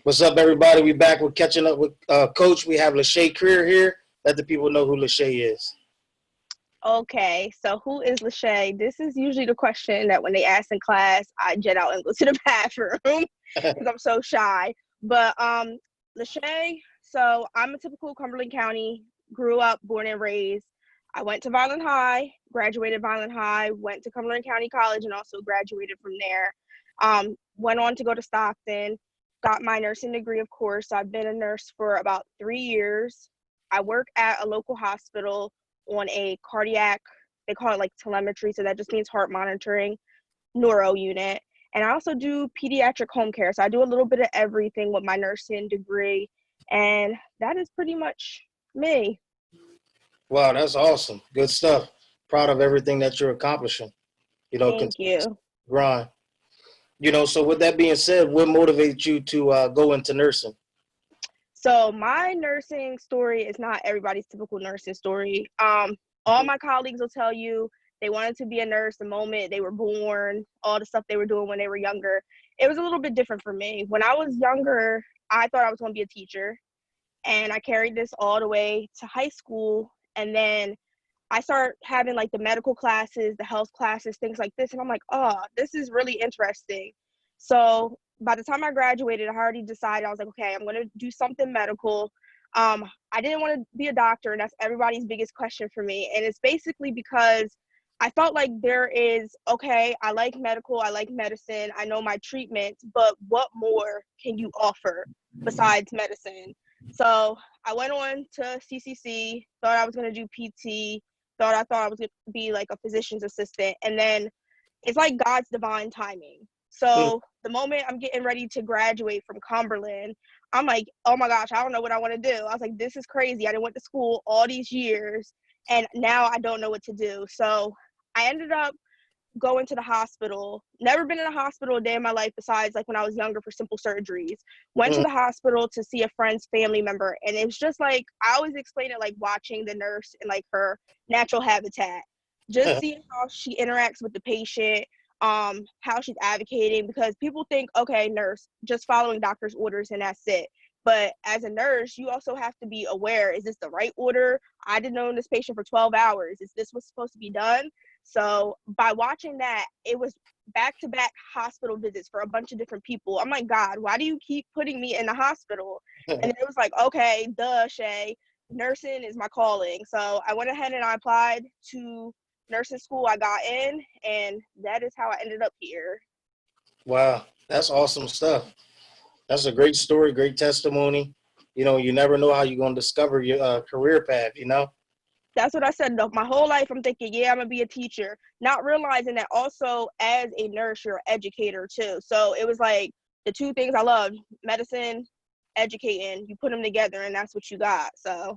What's up, everybody? We back. We're catching up with Coach. We have Lachey Career here. Let the people know who Lachey is. Okay, so who is Lachey? This is usually the question that when they ask in class, I jet out and go to the bathroom because I'm so shy. But Lachey, so I'm a typical Cumberland County, grew up, born and raised. I went to Violent High, graduated Violent High, went to Cumberland County College, and also graduated from there. Went on to go to Stockton, got my nursing degree, of course. I've been a nurse for about 3 years. I work at a local hospital on a cardiac, they call it like telemetry, so that just means heart monitoring, neuro unit. And I also do pediatric home care. So I do a little bit of everything with my nursing degree. And that is pretty much me. Wow, that's awesome. Good stuff. Proud of everything that you're accomplishing. Thank Continue to you. grind. So with that being said, what motivates you to go into nursing? So my nursing story is not everybody's typical nursing story. All my colleagues will tell you they wanted to be a nurse the moment they were born, all the stuff they were doing when they were younger. It was a little bit different for me. When I was younger, I thought I was going to be a teacher, and I carried this all the way to high school. And then I start having like the medical classes, the health classes, things like this. And I'm like, oh, this is really interesting. So by the time I graduated, I already decided, I was like, okay, I'm going to do something medical. I didn't want to be a doctor, and that's everybody's biggest question for me. And it's basically because I felt like there is, okay, I like medical, I like medicine, I know my treatments, but what more can you offer besides medicine? So I went on to CCC, thought I was going to do PT, thought I was going to be like a physician's assistant. And then it's like God's divine timing. Mm. So the moment I'm getting ready to graduate from Cumberland, I'm like, oh my gosh, I don't know what I want to do. I was like, this is crazy. I didn't went to school all these years, and now I don't know what to do. So I ended up going to the hospital. Never been in a hospital a day in my life besides like when I was younger for simple surgeries. Went to Mm. the hospital to see a friend's family member, and it's just like I always explain it like watching the nurse in like her natural habitat, just seeing how she interacts with the patient, how she's advocating, because people think, okay, nurse, just following doctor's orders and that's it. But as a nurse, you also have to be aware, is this the right order? I didn't know this patient for 12 hours. Is this what's supposed to be done? So by watching that, it was back-to-back hospital visits for a bunch of different people. I'm like, God, why do you keep putting me in the hospital? And it was like, okay, duh, Shay, nursing is my calling. So I went ahead and I applied to nursing school. I got in, and that is how I ended up here. Wow, that's awesome stuff. That's a great story, great testimony. You never know how you're going to discover your career path. That's what I said. My whole life, I'm thinking, yeah, I'm going to be a teacher, not realizing that also as a nurse, you're an educator too. So it was like the two things I loved, medicine, educating, you put them together and that's what you got. So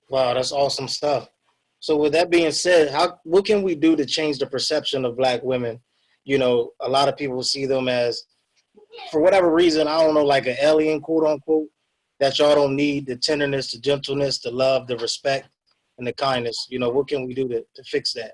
Wow, that's awesome stuff. So with that being said, what can we do to change the perception of black women? A lot of people see them as, for whatever reason, I don't know, like an alien, quote unquote, that y'all don't need the tenderness, the gentleness, the love, the respect, and the kindness. What can we do to fix that?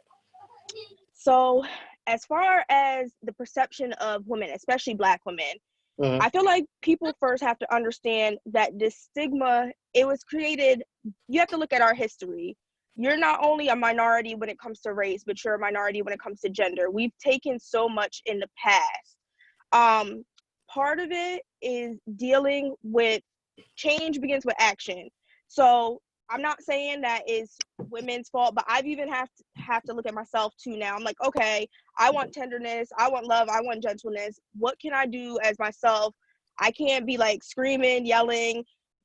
so as far as the perception of women, especially black women, Mm-hmm. I feel like people first have to understand that this stigma, it was created, you have to look at our history. You're not only a minority when it comes to race, but you're a minority when it comes to gender. We've taken so much in the past. Um, Part of it is dealing with change begins with action. So I'm not saying that is women's fault, but I've even have to look at myself too now. I'm like, okay, I want tenderness, I want love, I want gentleness. What can I do as myself? I can't be like screaming, yelling,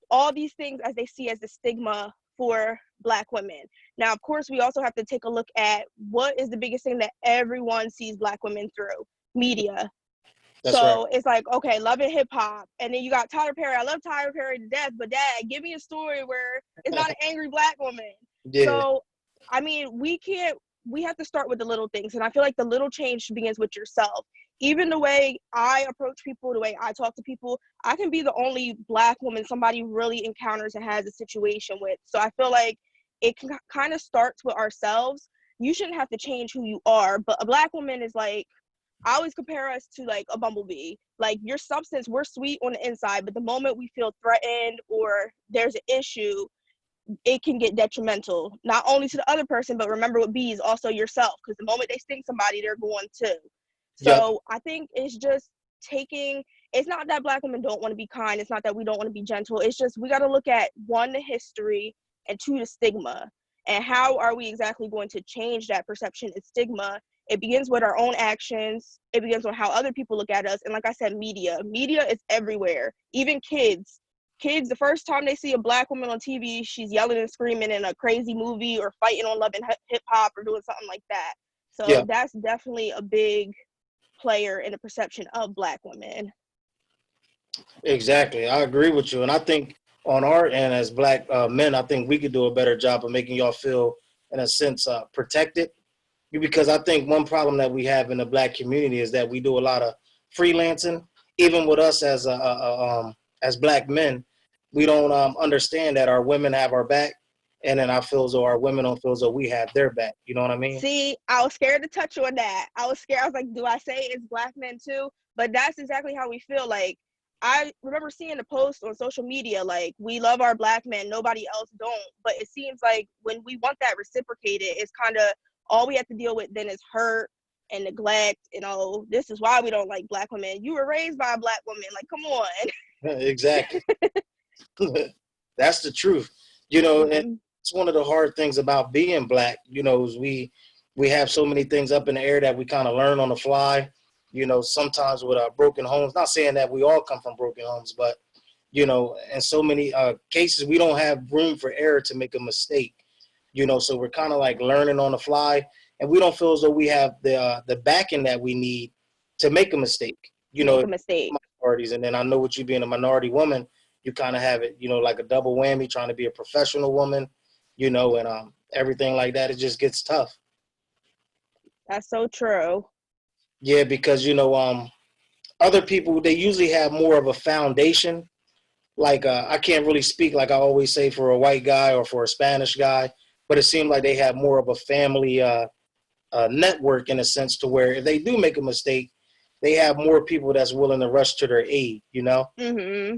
all these things as they see as the stigma for black women. Now, of course, we also have to take a look at what is the biggest thing that everyone sees black women through: media. That's right. So it's like, okay, love and hip hop. And then you got Tyler Perry. I love Tyler Perry to death, but dad, give me a story where it's not an angry black woman. Yeah, So, I mean, we have to start with the little things. And I feel like the little change begins with yourself. Even the way I approach people, the way I talk to people, I can be the only black woman somebody really encounters and has a situation with. So I feel like it kind of starts with ourselves. You shouldn't have to change who you are, but a black woman is like, I always compare us to like a bumblebee. Like your substance, we're sweet on the inside, but the moment we feel threatened or there's an issue, it can get detrimental, not only to the other person, but remember with bees, also yourself, because the moment they sting somebody, they're going to. Yep. So I think it's just taking, it's not that Black women don't want to be kind. It's not that we don't want to be gentle. It's just we got to look at one, the history, and two, the stigma. And how are we exactly going to change that perception and stigma? It begins with our own actions. It begins with how other people look at us. And like I said, media is everywhere. Even kids, the first time they see a Black woman on TV, she's yelling and screaming in a crazy movie or fighting on Love and Hip Hop or doing something like that. So Yep. that's definitely a big player in the perception of Black women. Exactly. I agree with you. And I think on our end as Black men, I think we could do a better job of making y'all feel, in a sense, protected. Because I think one problem that we have in the Black community is that we do a lot of freelancing. Even with us as Black men, we don't understand that our women have our back, and then I feel as though our women don't feel as though we have their back. You know what I mean? See, I was scared to touch on that. I was scared. I was like, do I say it's Black men too? But that's exactly how we feel. Like, I remember seeing a post on social media, like, we love our Black men, nobody else don't. But it seems like when we want that reciprocated, it's kind of all we have to deal with then is hurt and neglect. And oh, this is why we don't like Black women. You were raised by a Black woman. Like, come on. Exactly. That's the truth. And Mm-hmm. it's one of the hard things about being Black. Is we have so many things up in the air that we kind of learn on the fly. Sometimes with our broken homes. Not saying that we all come from broken homes, but in so many cases we don't have room for error to make a mistake. So we're kind of like learning on the fly, and we don't feel as though we have the backing that we need to make a mistake. To make a mistake. Minorities, and then I know with you being a minority woman, you kind of have it, like a double whammy, trying to be a professional woman, and everything like that. It just gets tough. That's so true. Yeah, because other people, they usually have more of a foundation. Like I can't really speak like I always say for a white guy or for a Spanish guy, but it seemed like they have more of a family network in a sense to where if they do make a mistake, they have more people that's willing to rush to their aid, Mm-hmm.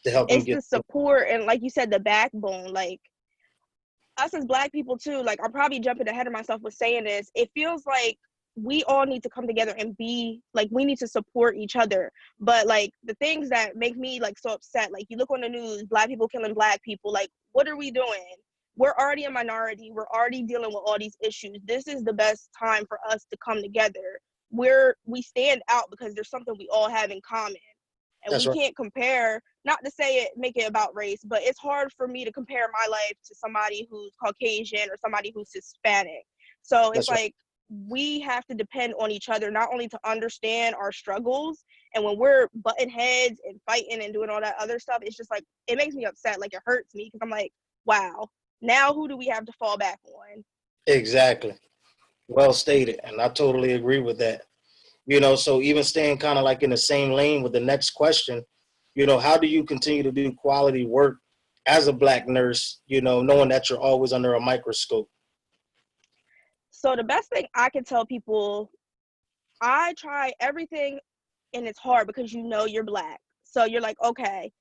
to help them It's get the support and, like you said, the backbone. Like, us as Black people too, like, I'm probably jumping ahead of myself with saying this, it feels like we all need to come together and be like, we need to support each other. But like the things that make me like so upset, like you look on the news, Black people killing Black people, like, what are we doing? We're already a minority, we're already dealing with all these issues. This is the best time for us to come together. We stand out because there's something we all have in common, and That's we right. can't compare, not to say it, make it about race, but it's hard for me to compare my life to somebody who's Caucasian or somebody who's Hispanic. So it's That's right. like we have to depend on each other, not only to understand our struggles, and when we're butting heads and fighting and doing all that other stuff, it's just like, it makes me upset. Like, it hurts me because I'm like, wow, now who do we have to fall back on? Exactly. Well stated, and I totally agree with that. So even staying kind of like in the same lane with the next question, how do you continue to do quality work as a Black nurse, knowing that you're always under a microscope? So the best thing I can tell people, I try everything, and it's hard because you're Black. So you're like, okay,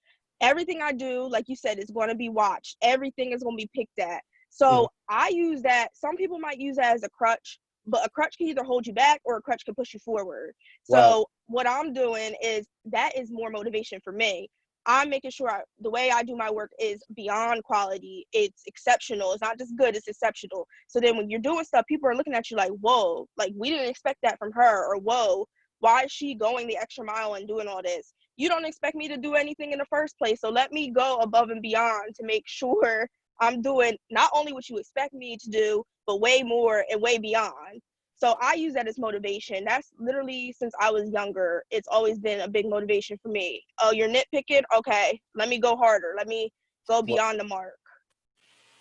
everything I do, like you said, is going to be watched. Everything is going to be picked at. Mm-hmm. So I use that. Some people might use that as a crutch, but a crutch can either hold you back or a crutch can push you forward. Wow. So what I'm doing is, that is more motivation for me. I'm making sure the way I do my work is beyond quality. It's exceptional. It's not just good, it's exceptional. So then when you're doing stuff, people are looking at you like, whoa, like, we didn't expect that from her, or whoa, why is she going the extra mile and doing all this? You don't expect me to do anything in the first place. So let me go above and beyond to make sure I'm doing not only what you expect me to do, but way more and way beyond. So I use that as motivation. That's literally since I was younger. It's always been a big motivation for me. Oh, you're nitpicking? Okay, let me go harder. Let me go Well, beyond the mark.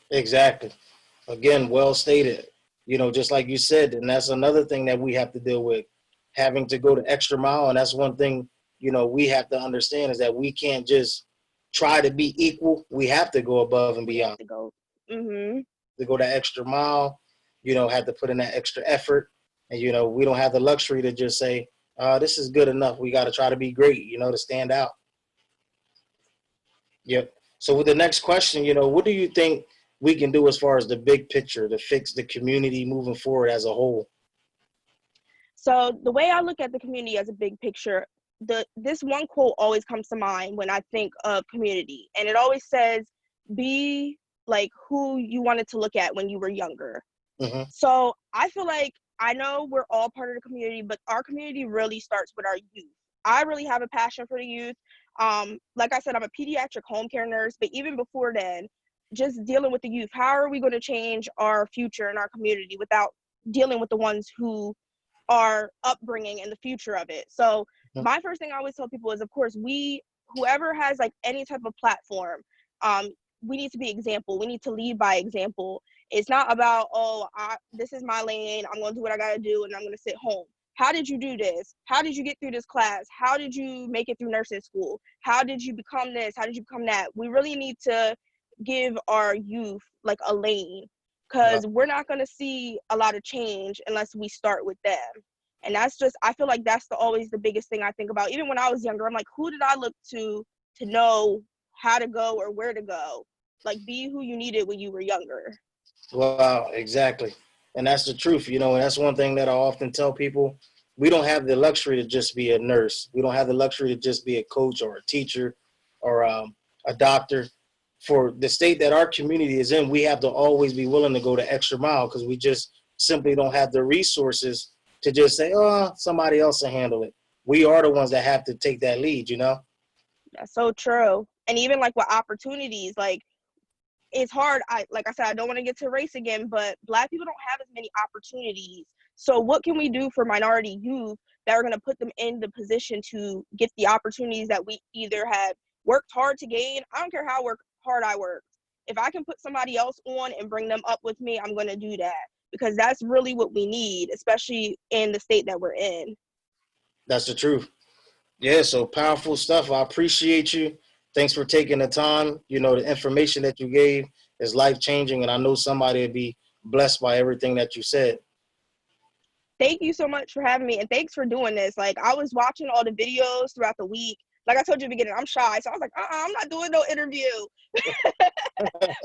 exactly. Again, well stated. Just like you said, and that's another thing that we have to deal with, having to go the extra mile. And that's one thing, we have to understand is that we can't just try to be equal. We have to go above and We have beyond, to go. Mm-hmm. to go that extra mile, have to put in that extra effort. And, you know, we don't have the luxury to just say, this is good enough. We got to try to be great, you know, to stand out. Yep. So with the next question, you know, what do you think we can do as far as the big picture to fix the community moving forward as a whole? So the way I look at the community as a big picture, this one quote always comes to mind when I think of community, and it always says, "Be like who you wanted to look at when you were younger." Mm-hmm. So I feel like I know we're all part of the community, but our community really starts with our youth. I really have a passion for the youth. Like I said, I'm a pediatric home care nurse, but even before then, just dealing with the youth. How are we going to change our future in our community without dealing with the ones who our upbringing and the future of it? So my first thing I always tell people is, of course, whoever has like any type of platform, um, we need to be example. We need to lead by example. It's not about, this is my lane, I'm going to do what I got to do, and I'm going to sit home. How did you do this? How did you get through this class? How did you make it through nursing school? How did you become this? How did you become that? We really need to give our youth like a lane, Wow. because we're not going to see a lot of change unless we start with them. And that's just, I feel like that's always the biggest thing I think about. Even when I was younger, I'm like, who did I look to know how to go or where to go? Like, be who you needed when you were younger. Wow, exactly. And that's the truth, you know, and that's one thing that I often tell people. We don't have the luxury to just be a nurse. We don't have the luxury to just be a coach or a teacher or a doctor. For the state that our community is in, we have to always be willing to go the extra mile because we just simply don't have the resources to just say, oh, somebody else will handle it. We are the ones that have to take that lead, you know? That's so true. And even like with opportunities, like, it's hard. Like I said, I don't want to get to race again, but Black people don't have as many opportunities. So what can we do for minority youth that are going to put them in the position to get the opportunities that we either have worked hard to gain? I don't care how hard I work. If I can put somebody else on and bring them up with me, I'm going to do that, because that's really what we need, especially in the state that we're in. That's the truth. Yeah, so powerful stuff. I appreciate you. Thanks for taking the time. You know, the information that you gave is life changing, and I know somebody will be blessed by everything that you said. Thank you so much for having me, and thanks for doing this. Like, I was watching all the videos throughout the week. Like I told you at the beginning, I'm shy, so I was like, I'm not doing no interview.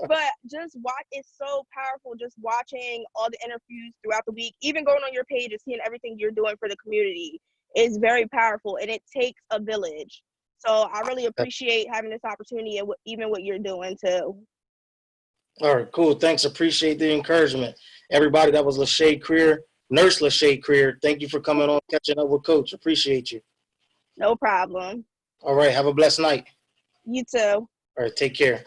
But just watch, it's so powerful just watching all the interviews throughout the week, even going on your page and seeing everything you're doing for the community is very powerful, and it takes a village. So I really appreciate having this opportunity, and even what you're doing too. All right, cool. Thanks. Appreciate the encouragement. Everybody, that was Lachey Creer, Nurse Lachey Creer. Thank you for coming on, catching up with Coach. Appreciate you. No problem. All right, have a blessed night. You too. All right, take care.